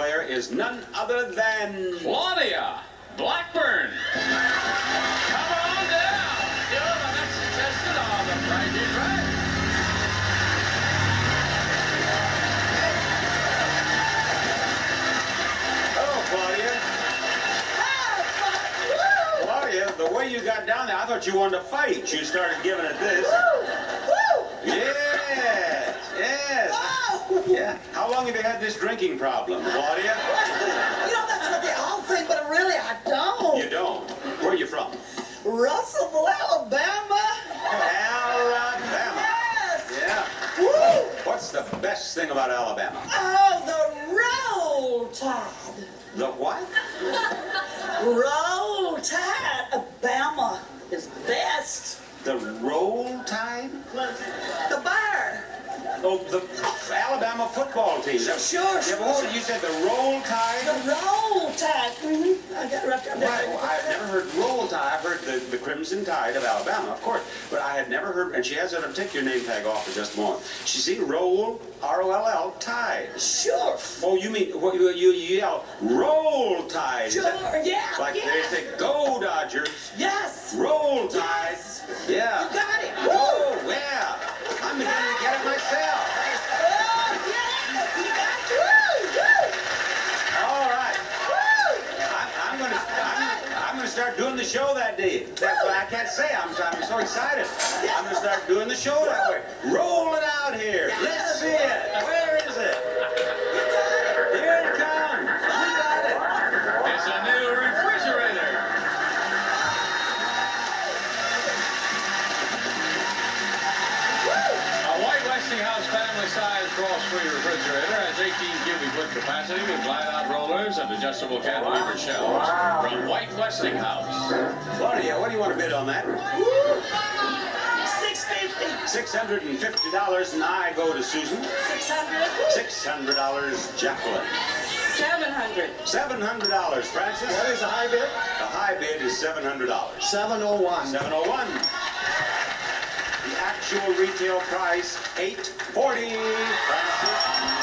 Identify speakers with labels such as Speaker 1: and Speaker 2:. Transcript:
Speaker 1: player is none other than...
Speaker 2: Claudia Blackburn. Come on down. You're the next contestant on The Price is Right.
Speaker 1: Claudia, the way you got down there, I thought you wanted to fight. You started giving it this. Yes, yes. Yeah. How long have you had this drinking problem, Claudia?
Speaker 3: You know, that's what they all think, but really I don't.
Speaker 1: You don't? Where are you from?
Speaker 3: Russellville, Alabama.
Speaker 1: Alabama.
Speaker 3: Yes.
Speaker 1: Yeah.
Speaker 3: Woo.
Speaker 1: What's the best thing about Alabama?
Speaker 3: Oh, the roll tide.
Speaker 1: The what?
Speaker 3: Roll tide. Alabama is best.
Speaker 1: The roll tide?
Speaker 3: The bear.
Speaker 1: Oh, the Alabama football team.
Speaker 3: Sure.
Speaker 1: Yeah, but hold it, you said the roll tide?
Speaker 3: The roll tide. I got it right there.
Speaker 1: Right. Well, I've never heard roll tide. I've heard the Crimson Tide of Alabama, of course. But I had never heard, and she has it, take your name tag off for just a moment. She's seen roll, R-O-L-L, tide.
Speaker 3: Sure.
Speaker 1: Oh, you mean, you yell, roll tide.
Speaker 3: Sure, yeah.
Speaker 1: Like
Speaker 3: yeah.
Speaker 1: they say, go Dodgers.
Speaker 3: Yes.
Speaker 1: Roll tide.
Speaker 3: Yes.
Speaker 1: Yeah.
Speaker 3: You got it.
Speaker 1: Oh, yeah. I'm beginning to get it myself.
Speaker 3: Oh, yes. You got it. Woo, woo.
Speaker 1: All right. I'm gonna start doing the show that day. That's what I can't say. I'm so excited. I'm gonna start doing the show that way. Roll it out here. Let's see it. Where is it? Here it comes. We got it.
Speaker 2: It's a new refrigerator. A white Westinghouse family-size frost-free refrigerator has 18 cubic foot capacity with glide-out rollers and adjustable cantilever shelves from White Westinghouse.
Speaker 1: Claudia, what do you want to bid on that?
Speaker 3: $650.
Speaker 1: $650, and I go to Susan.
Speaker 3: $600.
Speaker 1: $600, Jacqueline.
Speaker 3: $700.
Speaker 1: $700, Francis.
Speaker 4: What is the high bid?
Speaker 1: The high bid is $700.
Speaker 4: 701.
Speaker 1: 701. The actual retail price, $840. Francis.